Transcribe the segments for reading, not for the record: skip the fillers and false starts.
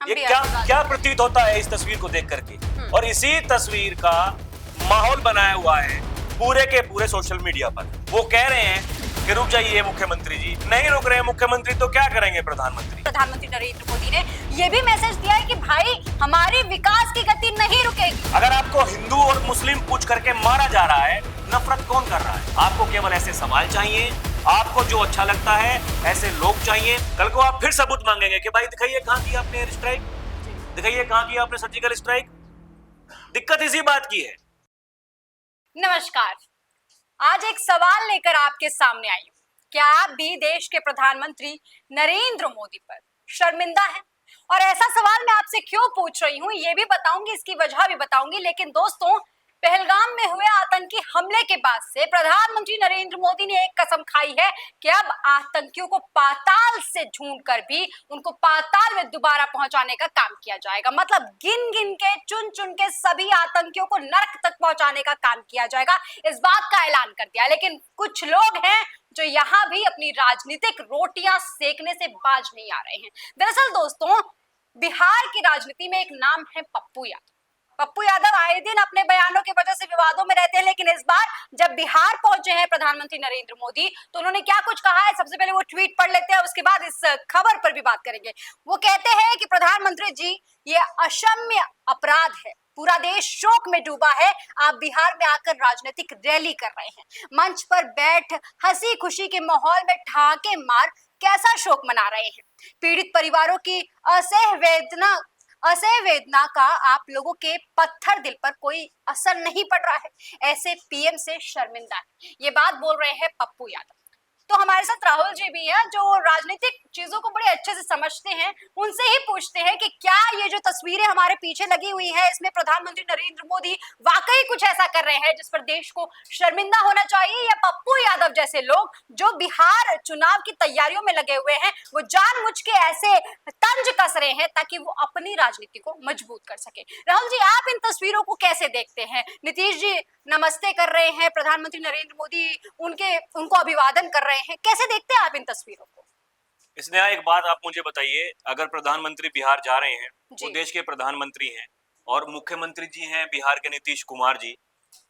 ये क्या क्या प्रतीत होता है इस तस्वीर को देख करके। और इसी तस्वीर का माहौल बनाया हुआ है पूरे के पूरे सोशल मीडिया पर। वो कह रहे हैं कि रुक जाइए मुख्यमंत्री जी, नहीं रुक रहे हैं मुख्यमंत्री तो क्या करेंगे प्रधानमंत्री। प्रधानमंत्री नरेंद्र मोदी ने ये भी मैसेज दिया है कि भाई हमारी विकास की गति नहीं रुकेगी। अगर आपको हिंदू और मुस्लिम पूछ करके मारा जा रहा है, नफरत कौन कर रहा है? आपको केवल ऐसे सवाल चाहिए, आपको जो अच्छा लगता है ऐसे लोग चाहिए। कल को आप फिर सबूत मांगेंगे कि भाई दिखाइए कहां की आपने एयर स्ट्राइक, दिखाइए कहां की आपने सर्जिकल स्ट्राइक। दिक्कत इसी बात की है। नमस्कार, आज एक सवाल लेकर आपके सामने आई हूँ। क्या आप भी देश के प्रधानमंत्री नरेंद्र मोदी पर शर्मिंदा हैं? और ऐसा सवाल मैं आपसे क्यों पूछ रही हूँ ये भी बताऊंगी, इसकी वजह भी बताऊंगी। लेकिन दोस्तों, पहलगाम में हुए आतंकी हमले के बाद से प्रधानमंत्री नरेंद्र मोदी ने एक कसम खाई है कि अब आतंकियों को पाताल से ढूंढकर भी उनको पाताल में दोबारा पहुंचाने का काम किया जाएगा। मतलब गिन गिन के, चुन चुन के सभी आतंकियों को नरक तक पहुंचाने का काम किया जाएगा, इस बात का ऐलान कर दिया। लेकिन कुछ लोग हैं जो यहाँ भी अपनी राजनीतिक रोटियां सेकने से बाज नहीं आ रहे हैं। दरअसल दोस्तों, बिहार की राजनीति में एक नाम है पप्पू यादव। पप्पू यादव आए दिन अपने बयानों की वजह से विवादों में रहते हैं, लेकिन इस बार जब बिहार पहुंचे हैं प्रधानमंत्री नरेंद्र मोदी तो उन्होंने क्या कुछ कहा है, सबसे पहले वो ट्वीट पढ़ लेते हैं, उसके बाद इस खबर पर भी बात करेंगे। वो कहते हैं कि प्रधानमंत्री जी, ये अक्षम्य अपराध है, पूरा देश शोक में डूबा है, आप बिहार में आकर राजनीतिक रैली कर रहे हैं, मंच पर बैठ हंसी खुशी के माहौल में ठहाके मार कैसा शोक मना रहे हैं। पीड़ित परिवारों की असह वेदना का आप लोगों के पत्थर दिल पर कोई असर नहीं पड़ रहा है। ऐसे पीएम से शर्मिंदा है, ये बात बोल रहे हैं पप्पू यादव। तो हमारे साथ राहुल जी भी हैं जो राजनीतिक चीजों को बड़े अच्छे से समझते हैं। उनसे ही पूछते हैं कि क्या ये जो तस्वीरें हमारे पीछे लगी हुई है इसमें प्रधानमंत्री नरेंद्र मोदी वाकई कुछ ऐसा कर रहे हैं जिस पर देश को शर्मिंदा होना चाहिए, या पप्पू यादव जैसे लोग जो बिहार चुनाव की तैयारियों में लगे हुए हैं वो जानबूझ के ऐसे तंज कस रहे हैं ताकि वो अपनी राजनीति को मजबूत कर सके। राहुल जी, आप इन तस्वीरों को कैसे देखते हैं? नीतीश जी नमस्ते कर रहे हैं, प्रधानमंत्री नरेंद्र मोदी उनको अभिवादन कर रहे हैं, कैसे देखते हैं आप इन तस्वीरों को? स्नेहा, एक बात आप मुझे बताइए, अगर प्रधानमंत्री बिहार जा रहे हैं, वो देश के प्रधानमंत्री हैं और मुख्यमंत्री जी हैं बिहार के नीतीश कुमार जी,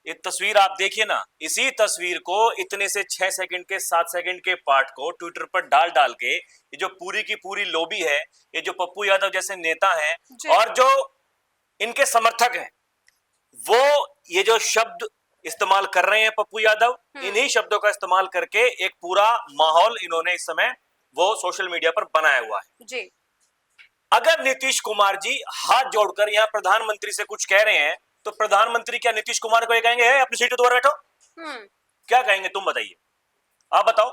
ये तस्वीर आप देखिए ना, इसी तस्वीर को इतने से 6 सेकंड के 7 सेकंड के पार्ट को ट्विटर पर डाल डाल के ये जो पूरी की पूरी लॉबी है, ये जो पप्पू यादव जैसे नेता हैं और जो इनके समर्थक हैं, वो ये जो शब्द इस्तेमाल कर रहे हैं पप्पू यादव, इन्हीं शब्दों का इस्तेमाल करके एक पूरा माहौल इन्होंने इस समय वो सोशल मीडिया पर बनाया हुआ है जी। अगर नीतीश कुमार जी हाथ जोड़कर यहाँ प्रधानमंत्री से कुछ कह रहे हैं तो प्रधानमंत्री क्या नीतीश कुमार को ये कहेंगे है अपनी सीट दोबारा बैठो? क्या कहेंगे? तुम बताइए, आप बताओ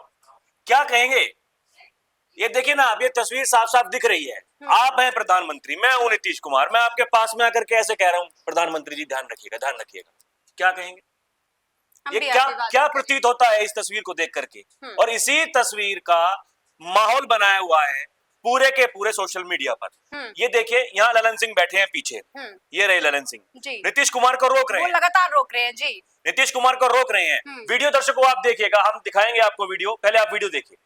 क्या कहेंगे? ये देखिए ना, अब ये तस्वीर साफ साफ दिख रही है, आप हैं प्रधानमंत्री, मैं हूं नीतीश कुमार, मैं आपके पास में आकर के ऐसे कह रहा हूं प्रधानमंत्री जी ध्यान रखिएगा ध्यान रखिएगा, क्या कहेंगे? ये क्या प्रतीत होता है इस तस्वीर को देख करके। और इसी तस्वीर का माहौल बनाया हुआ है पूरे के पूरे सोशल मीडिया पर। ये देखिए, यहाँ ललन सिंह बैठे हैं पीछे, ये रहे ललन सिंह, नीतीश कुमार को रोक रहे हैं, लगातार रोक रहे हैं जी, नीतीश कुमार को रोक रहे हैं। वीडियो दर्शकों आप देखिएगा, हम दिखाएंगे आपको वीडियो, पहले आप वीडियो देखिए।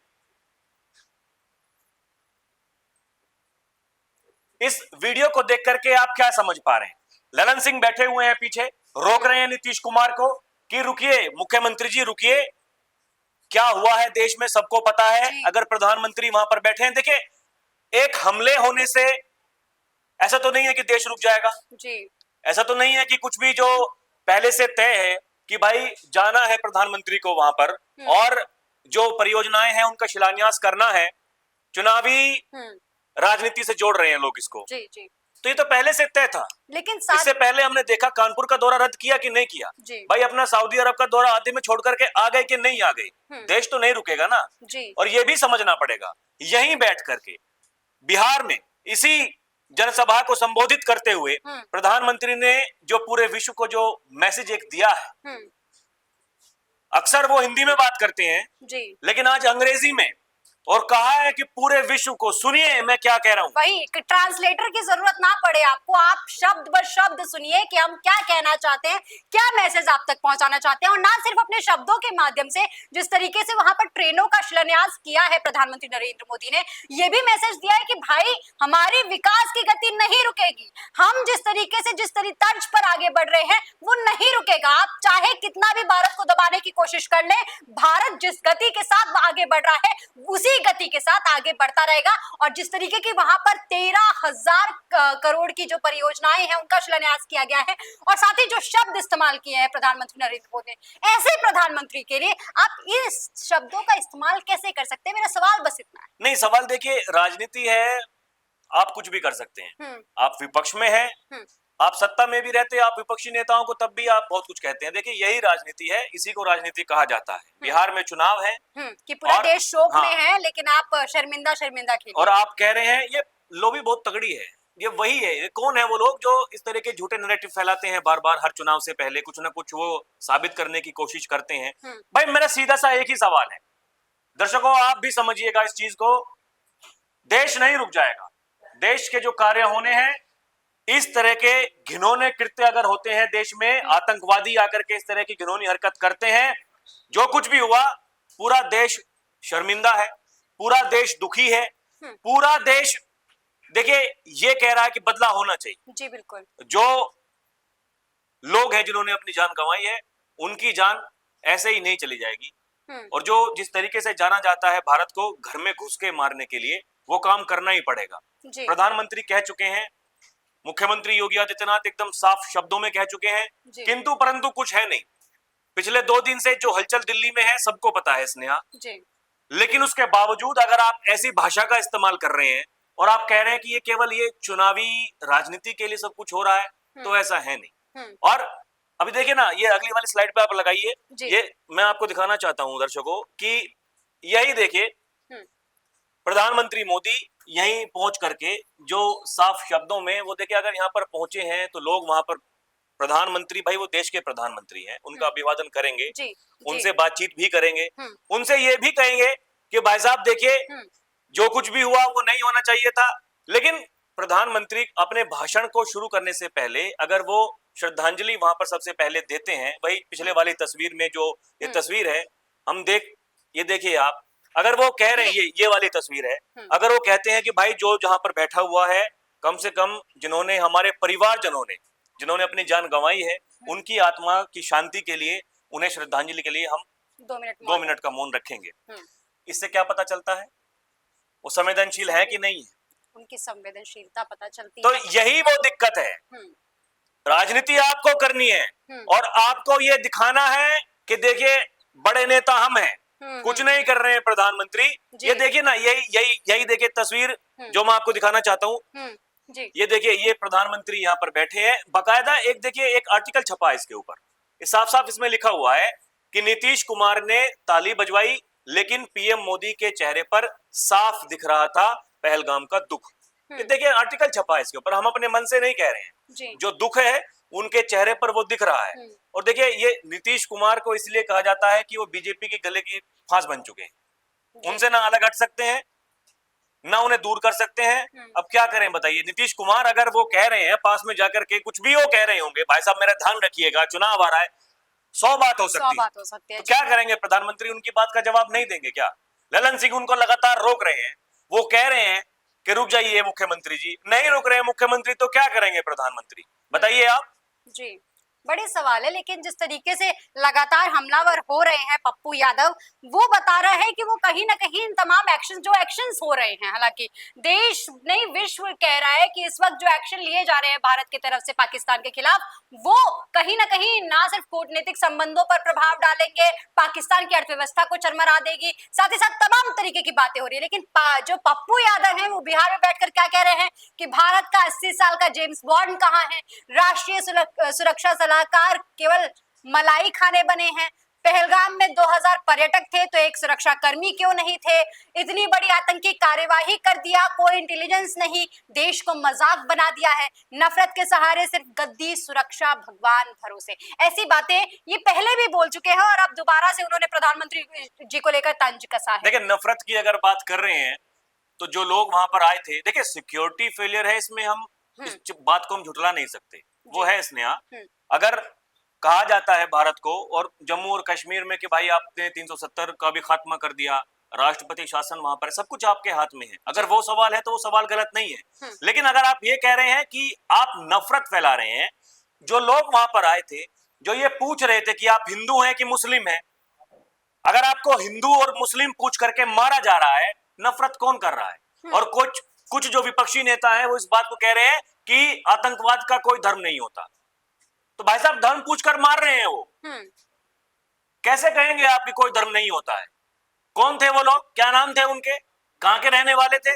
इस वीडियो को देख करके आप क्या समझ पा रहे हैं? ललन सिंह बैठे हुए हैं पीछे, रोक रहे हैं नीतीश कुमार को कि रुकिए मुख्यमंत्री जी रुकिए, क्या हुआ है देश में सबको पता है। अगर प्रधानमंत्री वहां पर बैठे हैं, देखिए एक हमले होने से ऐसा तो नहीं है कि देश रुक जाएगा जी, ऐसा तो नहीं है कि कुछ भी जो पहले से तय है कि भाई जाना है प्रधानमंत्री को वहां पर और जो परियोजनाएं हैं उनका शिलान्यास करना है, चुनावी राजनीति से जोड़ रहे हैं लोग इसको जी जी। तो ये तो पहले से तय था, लेकिन इससे पहले हमने देखा कानपुर का दौरा रद्द किया कि नहीं किया भाई, अपना सऊदी अरब का दौरा आधे में छोड़ करके आ गए कि नहीं आ गए, देश तो नहीं रुकेगा ना जी। और ये भी समझना पड़ेगा, यहीं बैठ करके बिहार में इसी जनसभा को संबोधित करते हुए प्रधानमंत्री ने जो पूरे विश्व को जो मैसेज एक दिया है, अक्सर वो हिंदी में बात करते हैं जी, लेकिन आज अंग्रेजी में और कहा है कि पूरे विश्व को सुनिए मैं क्या कह रहा हूं। वही ट्रांसलेटर की जरूरत ना पड़े आपको, आप शब्द ब शब्द सुनिए कि हम क्या कहना चाहते हैं, क्या मैसेज आप तक पहुंचाना चाहते हैं। और ना सिर्फ अपने शब्दों के माध्यम से, जिस तरीके से वहां पर ट्रेनों का शिलान्यास किया है प्रधानमंत्री नरेंद्र मोदी ने, ये भी मैसेज दिया है कि भाई हमारी विकास की गति नहीं रुकेगी, हम जिस तरीके से जिस तर्ज पर आगे बढ़ रहे हैं वो नहीं रुकेगा। आप चाहे कितना भी भारत को दबाने की कोशिश कर ले, भारत जिस गति के साथ आगे बढ़ रहा है उसी गति के साथ आगे बढ़ता रहेगा। और जिस तरीके की वहां पर 13,000 करोड़ की जो परियोजनाएं हैं उनका शिलान्यास किया गया है, और साथ ही जो शब्द इस्तेमाल किए हैं प्रधानमंत्री नरेंद्र मोदी ने, ऐसे प्रधानमंत्री के लिए आप इस शब्दों का इस्तेमाल कैसे कर सकते हैं? मेरा सवाल बस इतना है। नहीं, सवाल देखिए, राजनीति है, आप कुछ भी कर सकते हैं। आप विपक्ष में हैं, आप सत्ता में भी रहते हैं, आप विपक्षी नेताओं को तब भी आप बहुत कुछ कहते हैं। देखिए यही राजनीति है, इसी को राजनीति कहा जाता है। बिहार में चुनाव है कि पूरा देश शोक हाँ, में है, लेकिन आप शर्मिंदा खेल, और आप कह रहे हैं ये लोभी बहुत तगड़ी है। ये वही है, ये कौन है वो लोग जो इस तरह के झूठे नैरेटिव फैलाते हैं बार बार, हर चुनाव से पहले कुछ ना कुछ वो साबित करने की कोशिश करते हैं। भाई मेरा सीधा सा एक ही सवाल है, दर्शकों आप भी समझिएगा इस चीज को, देश नहीं रुक जाएगा। देश के जो कार्य होने हैं, इस तरह के घिनौने कृत्य अगर होते हैं देश में, आतंकवादी आकर के इस तरह की घिनौनी हरकत करते हैं, जो कुछ भी हुआ पूरा देश शर्मिंदा है, पूरा देश दुखी है, पूरा देश देखिए ये कह रहा है कि बदला होना चाहिए। जी बिल्कुल। जो लोग हैं जिन्होंने अपनी जान गंवाई है, उनकी जान ऐसे ही नहीं चली जाएगी। और जो जिस तरीके से जाना जाता है भारत को घर में घुस के मारने के लिए, वो काम करना ही पड़ेगा। प्रधानमंत्री कह चुके हैं, मुख्यमंत्री योगी आदित्यनाथ एकदम साफ शब्दों में कह चुके हैं, किंतु परंतु कुछ है नहीं। पिछले 2 दिन से जो हलचल दिल्ली में है सबको पता है स्नेहा, लेकिन उसके बावजूद अगर आप ऐसी भाषा का इस्तेमाल कर रहे हैं और आप कह रहे हैं कि ये केवल ये चुनावी राजनीति के लिए सब कुछ हो रहा है, तो ऐसा है नहीं। और अभी देखिए ना, ये अगली वाली स्लाइड पे आप लगाइए, ये मैं आपको दिखाना चाहता हूं दर्शकों कि यही देखिए प्रधानमंत्री मोदी यहीं पहुंच करके जो साफ शब्दों में वो देखिए, अगर यहाँ पर पहुंचे हैं तो लोग वहां पर प्रधानमंत्री, भाई वो देश के प्रधानमंत्री हैं, उनका अभिवादन करेंगे, उनसे बातचीत भी करेंगे, उनसे ये भी कहेंगे कि भाई साहब देखिए जो कुछ भी हुआ वो नहीं होना चाहिए था। लेकिन प्रधानमंत्री अपने भाषण को शुरू करने से पहले अगर वो श्रद्धांजलि वहां पर सबसे पहले देते हैं, वही पिछले वाली तस्वीर में जो ये तस्वीर है हम ये देखिए आप, अगर वो कह रहे हैं ये वाली तस्वीर है, अगर वो कहते हैं कि भाई जो जहां पर बैठा हुआ है, कम से कम जिन्होंने हमारे परिवारजनों ने जिन्होंने अपनी जान गंवाई है, उनकी आत्मा की शांति के लिए, उन्हें श्रद्धांजलि के लिए हम 2 मिनट का मौन रखेंगे। इससे क्या पता चलता है वो संवेदनशील है कि नहीं है? उनकी संवेदनशीलता पता चलती तो है। यही वो दिक्कत है। राजनीति आपको करनी है और आपको ये दिखाना है कि देखिए बड़े नेता हम हैं, कुछ नहीं कर रहे हैं प्रधानमंत्री। ये देखिए ना, यही देखिए तस्वीर जो मैं आपको दिखाना चाहता हूँ। ये देखिए, ये प्रधानमंत्री यहाँ पर बैठे हैं, बकायदा एक देखिए एक आर्टिकल छपा है इसके ऊपर, साफ साफ इसमें लिखा हुआ है कि नीतीश कुमार ने ताली बजवाई, लेकिन पीएम मोदी के चेहरे पर साफ दिख रहा था पहलगाम का दुख। ये देखिए आर्टिकल छपा है इसके ऊपर, हम अपने मन से नहीं कह रहे हैं, जो दुख है उनके चेहरे पर वो दिख रहा है। और देखिए ये नीतीश कुमार को इसलिए कहा जाता है कि वो बीजेपी के गले की फांस बन चुके हैं, उनसे ना अलग हट सकते हैं ना उन्हें दूर कर सकते हैं। अब क्या करें बताइए, नीतीश कुमार अगर वो कह रहे हैं पास में जाकर के कुछ भी वो कह रहे होंगे, भाई साहब मेरा ध्यान रखिएगा चुनाव आ रहा है, 100 बात हो सकती है, तो क्या करेंगे प्रधानमंत्री? उनकी बात का जवाब नहीं देंगे क्या? ललन सिंह उनको लगातार रोक रहे हैं, वो कह रहे हैं कि रुक जाइए मुख्यमंत्री जी, नहीं रुक रहे हैं मुख्यमंत्री, तो क्या करेंगे प्रधानमंत्री बताइए आप? जी बड़े सवाल है, लेकिन जिस तरीके से लगातार हमलावर हो रहे हैं पप्पू यादव, वो बता रहा है कि वो कहीं ना कहीं इन तमाम एक्शंस हो रहे हैं, हालांकि देश नहीं विश्व कह रहा है कि इस वक्त जो एक्शन लिए जा रहे हैं भारत की तरफ से पाकिस्तान के खिलाफ, वो कहीं ना सिर्फ कूटनीतिक संबंधों पर प्रभाव डालेंगे, पाकिस्तान की अर्थव्यवस्था को चरमरा देगी, साथ ही साथ तमाम तरीके की बातें हो रही है। लेकिन जो पप्पू यादव है वो बिहार में बैठकर क्या कह रहे हैं कि भारत का 80 साल का जेम्स बॉन्ड कहाँ है, राष्ट्रीय सुरक्षा सलाहकार केवल मलाई खाने बने हैं, पहलगाम में 2000 पर्यटक थे तो एक सुरक्षा कर्मी क्यों नहीं थे? इतनी बड़ी आतंकी कार्यवाही कर दिया, कोई इंटेलिजेंस नहीं, देश को मजाक बना दिया है, नफरत के सहारे सिर्फ गद्दी, सुरक्षा भगवान भरोसे। ऐसी बातें ये पहले भी बोल चुके हैं और अब दोबारा से उन्होंने प्रधानमंत्री जी को लेकर तंज कसा है। देखिए, नफरत की अगर बात कर रहे हैं तो जो लोग वहां पर आए थे, देखिए सिक्योरिटी फेलियर है, इसमें हम इस बात को हम झुठला नहीं सकते, वो है स्नेहा। अगर कहा जाता है भारत को और जम्मू और कश्मीर में कि भाई आपने 370 का भी खात्मा कर दिया, राष्ट्रपति शासन वहां पर, सब कुछ आपके हाथ में है, अगर वो सवाल है तो वो सवाल गलत नहीं है। लेकिन अगर आप ये कह रहे हैं कि आप नफरत फैला रहे हैं, जो लोग वहां पर आए थे, जो ये पूछ रहे थे कि आप हिंदू हैं कि मुस्लिम हैं, अगर आपको हिंदू और मुस्लिम पूछ करके मारा जा रहा है, नफरत कौन कर रहा है? और कुछ कुछ जो विपक्षी नेता है वो इस बात को कह रहे हैं कि आतंकवाद का कोई धर्म नहीं होता। तो भाई साहब, धर्म पूछकर मार रहे हैं वो, कैसे कहेंगे आपकी कोई धर्म नहीं होता है? कौन थे वो लोग, क्या नाम थे उनके, कहां के रहने वाले थे?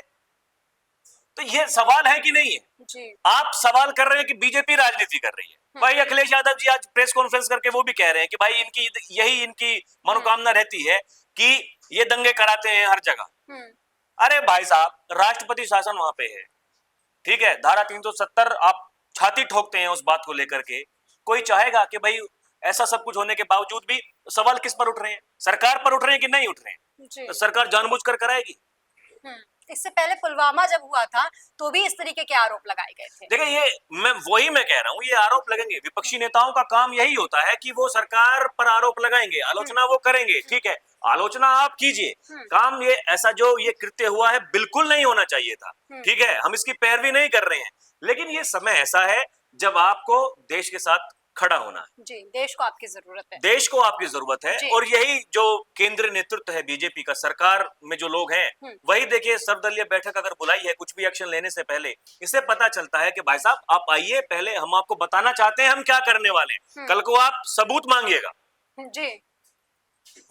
तो ये सवाल है कि नहीं है? जी। आप सवाल कर रहे हैं कि बीजेपी राजनीति कर रही है। भाई अखिलेश यादव जी आज प्रेस कॉन्फ्रेंस करके वो भी कह रहे हैं कि भाई इनकी मनोकामना रहती है कि ये दंगे कराते हैं हर जगह। अरे भाई साहब, राष्ट्रपति शासन वहां पे है, ठीक है, धारा 370 आप छाती ठोकते हैं उस बात को लेकर के। कोई चाहेगा कि भाई ऐसा सब कुछ होने के बावजूद भी सवाल किस पर उठ रहे हैं? सरकार पर उठ रहे हैं कि नहीं उठ रहे हैं? तो सरकार जानबूझकर कराएगी? इससे पहले पुलवामा जब हुआ था तो भी इस तरीके के आरोप लगाए गए थे। देखिए, ये मैं कह रहा हूँ, ये आरोप लगेंगे, विपक्षी नेताओं का काम यही होता है कि वो सरकार पर आरोप लगाएंगे, आलोचना वो करेंगे, ठीक है, आलोचना आप कीजिए, काम ये ऐसा जो ये कृत्य हुआ है बिल्कुल नहीं होना चाहिए था, ठीक है, हम इसकी पैरवी नहीं कर रहे हैं, लेकिन ये समय ऐसा है जब आपको देश के साथ खड़ा होना है। जी, देश को आपकी जरूरत है। देश को आपकी जरूरत है, और यही जो केंद्रीय नेतृत्व है बीजेपी का, सरकार में जो लोग हैं, वही देखिए सर्वदलीय बैठक अगर बुलाई है कुछ भी एक्शन लेने से पहले, इससे पता चलता है कि भाई साहब आप आइए, पहले हम आपको बताना चाहते हैं हम क्या करने वाले हैं, कल को आप सबूत मांगिएगा। जी,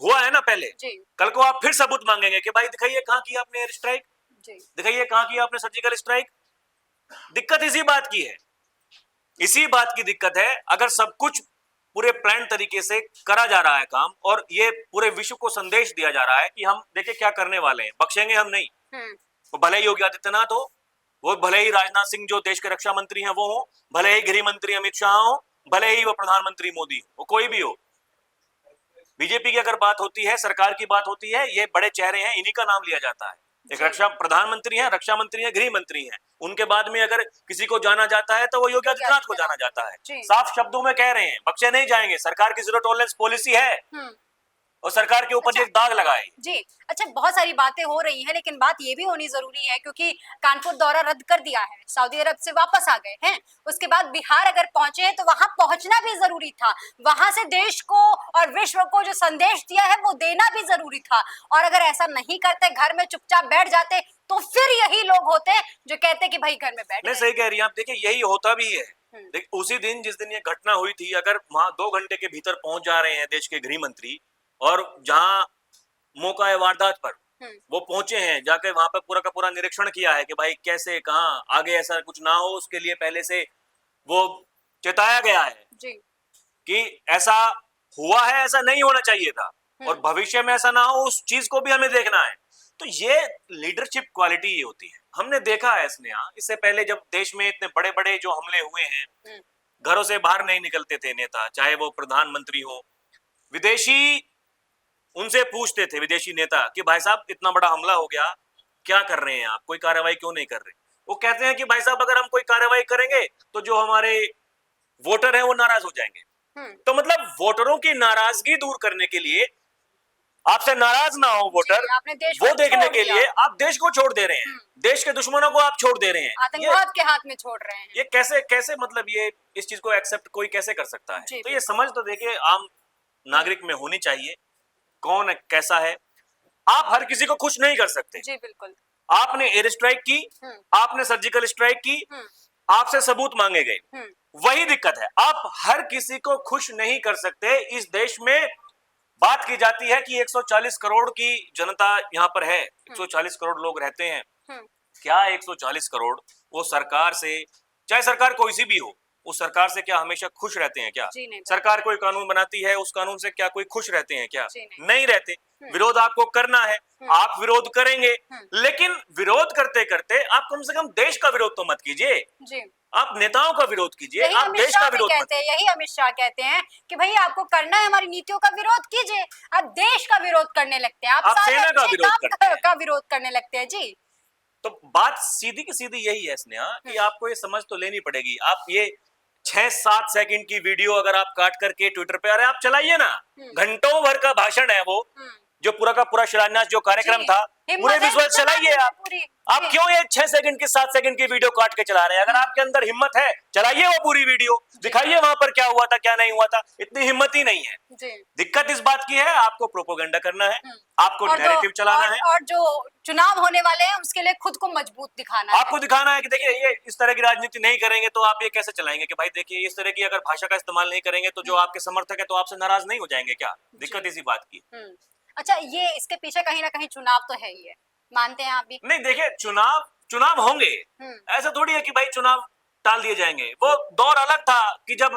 हुआ है ना पहले, जी। कल को आप फिर सबूत मांगेंगे कि भाई दिखाइए कहां की आपने एयर स्ट्राइक, दिखाइए कहां की आपने सर्जिकल स्ट्राइक। दिक्कत इसी बात की है, इसी बात की दिक्कत है। अगर सब कुछ पूरे प्लान तरीके से करा जा रहा है काम, और ये पूरे विश्व को संदेश दिया जा रहा है कि हम देखिए क्या करने वाले हैं, बख्शेंगे हम नहीं। वो भले ही योगी आदित्यनाथ हो, वो भले ही राजनाथ सिंह जो देश के रक्षा मंत्री हैं वो हो, भले ही गृह मंत्री अमित शाह हो, भले ही वो प्रधानमंत्री मोदी हो, वो कोई भी हो, बीजेपी की अगर बात होती है, सरकार की बात होती है, ये बड़े चेहरे हैं, इन्हीं का नाम लिया जाता है। एक रक्षा प्रधानमंत्री है, रक्षा मंत्री है, गृह मंत्री है, उनके बाद में अगर किसी को जाना जाता है तो वो योगी आदित्यनाथ को जाना जाता है। साफ शब्दों में कह रहे हैं, बख्शे नहीं जाएंगे, सरकार की जीरो टॉलरेंस पॉलिसी है, और सरकार के ऊपर एक दाग लगाए। जी, अच्छा, बहुत सारी बातें हो रही हैं, लेकिन बात ये भी होनी जरूरी है क्योंकि कानपुर दौरा रद्द कर दिया है, सऊदी अरब से वापस आ गए हैं, उसके बाद बिहार अगर पहुंचे हैं तो वहां पहुंचना भी जरूरी था, वहां से देश को और विश्व को जो संदेश दिया है वो देना भी जरूरी था। और अगर ऐसा नहीं करते, घर में चुपचाप बैठ जाते, तो फिर यही लोग होते जो कहते कि भाई घर में बैठ। नहीं, सही कह रही हैं आप। देखिए, यही होता भी है। उसी दिन जिस दिन ये घटना हुई थी, अगर वहां 2 घंटे के भीतर पहुंच जा रहे हैं देश के गृह मंत्री, और जहां मौका है वारदात पर वो पहुंचे हैं, जाके वहां पर पूरा का पूरा निरीक्षण किया है कि भाई कैसे, कहां आगे ऐसा कुछ ना हो, उसके लिए पहले से वो चेताया गया है जी, कि ऐसा हुआ है, ऐसा नहीं होना चाहिए था, और भविष्य में ऐसा ना हो, उस चीज को भी हमें देखना है। तो ये लीडरशिप क्वालिटी ये होती है। हमने देखा है स्नेहा, इससे पहले जब देश में इतने बड़े बड़े जो हमले हुए हैं, घरों से बाहर नहीं निकलते थे नेता, चाहे वो प्रधानमंत्री हो, विदेशी उनसे पूछते थे, विदेशी नेता, कि भाई साहब इतना बड़ा हमला हो गया, क्या कर रहे हैं आप, कोई कार्रवाई क्यों नहीं कर रहे? वो कहते हैं कि भाई साहब अगर हम कोई कार्रवाई करेंगे तो जो हमारे वोटर हैं वो नाराज हो जाएंगे। तो मतलब वोटरों की नाराजगी दूर करने के लिए, आपसे नाराज ना हो वोटर, वो देखने के लिए आप देश को छोड़ दे रहे हैं, देश के दुश्मनों को आप छोड़ दे रहे हैं, आतंकवाद के हाथ में छोड़ रहे हैं। ये कैसे मतलब ये इस चीज को एक्सेप्ट कोई कैसे कर सकता है? तो ये समझ तो देखिए आम नागरिक में होनी चाहिए, कौन कैसा है। आप हर किसी को खुश नहीं कर सकते। जी बिल्कुल। आपने एयर स्ट्राइक की, आपने सर्जिकल स्ट्राइक की, आपसे सबूत मांगे गए, वही दिक्कत है। आप हर किसी को खुश नहीं कर सकते। इस देश में बात की जाती है कि 140 करोड़ की जनता यहाँ पर है, 140 करोड़ लोग रहते हैं। क्या 140 करोड़ वो सरकार से, चाहे सरकार कोई सी भी हो, उस सरकार से क्या हमेशा खुश रहते हैं क्या? जी नहीं। सरकार कोई कानून बनाती है, उस कानून से क्या कोई खुश रहते हैं क्या? जी नहीं। नहीं रहते। विरोध आपको करना है, आप विरोध करेंगे, लेकिन विरोध करते करते आप कम से कम देश का विरोध तो मत कीजिए। जी। आप नेताओं का विरोध कीजिए, यही आप अमित देश का शाह भी विरोध मत कहते हैं, यही अमित शाह कहते हैं कि भाई आपको करना है हमारी नीतियों का विरोध कीजिए। आप देश का विरोध करने लगते हैं, आप आप सारे सेना का अच्छे विरोध काम करते हैं। का विरोध करने लगते हैं। जी। तो बात सीधी की सीधी यही है स्नेहा कि आपको ये समझ तो लेनी पड़ेगी। आप ये 6-7 सेकंड की वीडियो अगर आप काट करके ट्विटर पे अरे आप चलाइए ना, घंटों भर का भाषण है वो, जो पूरा का पूरा शिलान्यास जो कार्यक्रम था, पूरे विजुअल चलाइए आप। आप क्यों ये 6 सेकंड की 7 सेकंड की वीडियो काट के चला रहे हैं? अगर आपके अंदर हिम्मत है, चलाइए वो पूरी वीडियो, दिखाइए वहां पर क्या हुआ था क्या नहीं हुआ था। इतनी हिम्मत ही नहीं है। दिक्कत इस बात की है, आपको प्रोपोगंडा करना है, आपको नैरेटिव चलाना है, और जो चुनाव होने वाले हैं उसके लिए खुद को मजबूत दिखाना है। आपको दिखाना है कि देखिए ये इस तरह की राजनीति नहीं करेंगे तो आप ये कैसे चलाएंगे कि भाई देखिए इस तरह की अगर भाषा का इस्तेमाल नहीं करेंगे तो जो आपके समर्थक है तो आपसे नाराज नहीं हो जाएंगे क्या? दिक्कत इसी बात की। अच्छा, ये इसके पीछे कहीं ना कहीं चुनाव तो है ही है, मानते हैं आप भी? नहीं देखिए, चुनाव होंगे, ऐसा थोड़ी है कि भाई चुनाव टाल दिए जाएंगे। वो दौर अलग था कि जब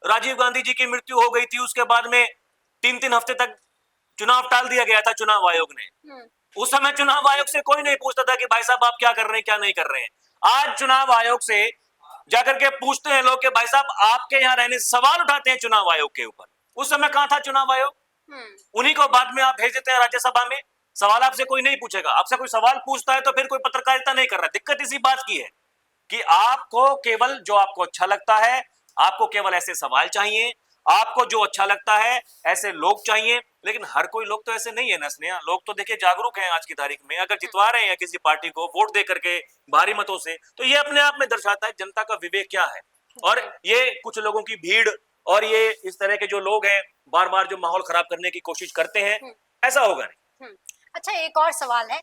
राजीव गांधी जी की मृत्यु हो गई थी, उसके बाद में 3-3 हफ्ते तक चुनाव टाल दिया गया था चुनाव आयोग ने। उस समय चुनाव आयोग से कोई नहीं पूछता था कि भाई साहब आप क्या कर रहे हैं क्या नहीं कर रहे हैं। आज चुनाव आयोग से जाकर के पूछते हैं लोग कि भाई साहब आपके यहाँ रहने से सवाल उठाते हैं चुनाव आयोग के ऊपर। उस समय कहां था चुनाव आयोग? उन्हीं को बाद में आप भेज देते हैं राज्यसभा में। सवाल आपसे कोई नहीं पूछेगा। आपसे कोई सवाल पूछता है तो फिर कोई पत्रकारिता नहीं कर रहा। दिक्कत इसी बात की है कि आपको केवल जो आपको अच्छा लगता है, आपको केवल ऐसे सवाल चाहिए, आपको जो अच्छा लगता है ऐसे लोग चाहिए। लेकिन हर कोई लोग तो ऐसे नहीं है ना स्नेहा। लोग तो देखिए जागरूक हैं आज की तारीख में। अगर जितवा रहे हैं किसी पार्टी को वोट दे करके भारी मतों से, तो ये अपने आप में दर्शाता है जनता का विवेक क्या है। और ये कुछ लोगों की भीड़ और ये इस तरह के जो लोग हैं बार बार जो माहौल खराब करने की कोशिश करते हैं, ऐसा होगा नहीं। अच्छा, एक और सवाल है,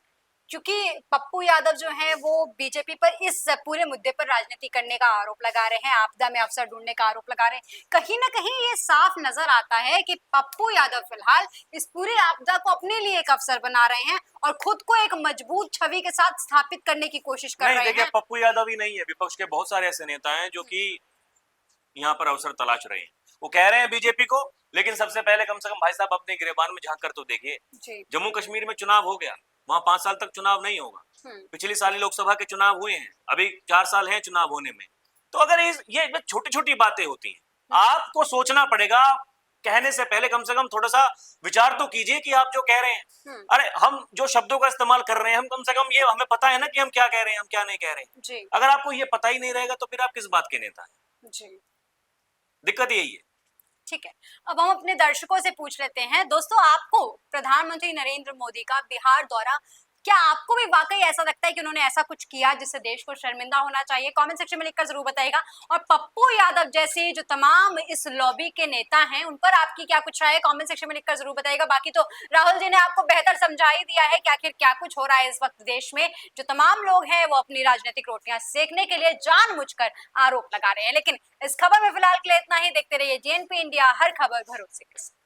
क्योंकि पप्पू यादव जो हैं वो बीजेपी पर इस पूरे मुद्दे पर राजनीति करने का आरोप लगा रहे हैं, आपदा में अवसर ढूंढने का आरोप लगा रहे हैं। कहीं ना कहीं ये साफ नजर आता है कि पप्पू यादव फिलहाल इस पूरी आपदा को अपने लिए एक अवसर बना रहे हैं और खुद को एक मजबूत छवि के साथ स्थापित करने की कोशिश कर रहे देखिए, हैं। पप्पू यादव ही नहीं है, विपक्ष के बहुत सारे ऐसे नेता हैं जो कि यहाँ पर अवसर तलाश रहे हैं। वो कह रहे हैं बीजेपी को, लेकिन सबसे पहले कम से कम भाई साहब अपने गिरेबान में झांक कर तो देखिए। जम्मू कश्मीर में चुनाव हो गया, वहां 5 साल तक चुनाव नहीं होगा। पिछली साल लोकसभा के चुनाव हुए हैं, अभी 4 साल हैं चुनाव होने में। तो अगर ये छोटी छोटी बातें होती हैं, आपको सोचना पड़ेगा। कहने से पहले कम से कम थोड़ा सा विचार तो कीजिए कि आप जो कह रहे हैं, अरे हम जो शब्दों का इस्तेमाल कर रहे हैं, हम कम से कम ये हमें पता है ना कि हम क्या कह रहे हैं, हम क्या नहीं कह रहे हैं। अगर आपको ये पता ही नहीं रहेगा तो फिर आप किस बात के नेता हैं? दिक्कत यही है। ठीक है, अब हम अपने दर्शकों से पूछ लेते हैं। दोस्तों, आपको प्रधानमंत्री नरेंद्र मोदी का बिहार दौरा, क्या आपको भी वाकई ऐसा लगता है कि उन्होंने ऐसा कुछ किया जिससे देश को शर्मिंदा होना चाहिए? कमेंट सेक्शन में लिखकर जरूर बताइएगा। और पप्पू यादव जैसे जो तमाम इस लॉबी के नेता हैं, उन पर आपकी क्या कुछ राय है? कमेंट सेक्शन में लिखकर जरूर बताइएगा। बाकी तो राहुल जी ने आपको बेहतर समझा ही दिया है कि आखिर क्या कुछ हो रहा है इस वक्त देश में। जो तमाम लोग हैं वो अपनी राजनीतिक रोटियां सेकने के लिए जानबूझकर आरोप लगा रहे हैं। लेकिन इस खबर में फिलहाल के लिए इतना ही। देखते रहिए JNP इंडिया, हर खबर भरोसे के साथ।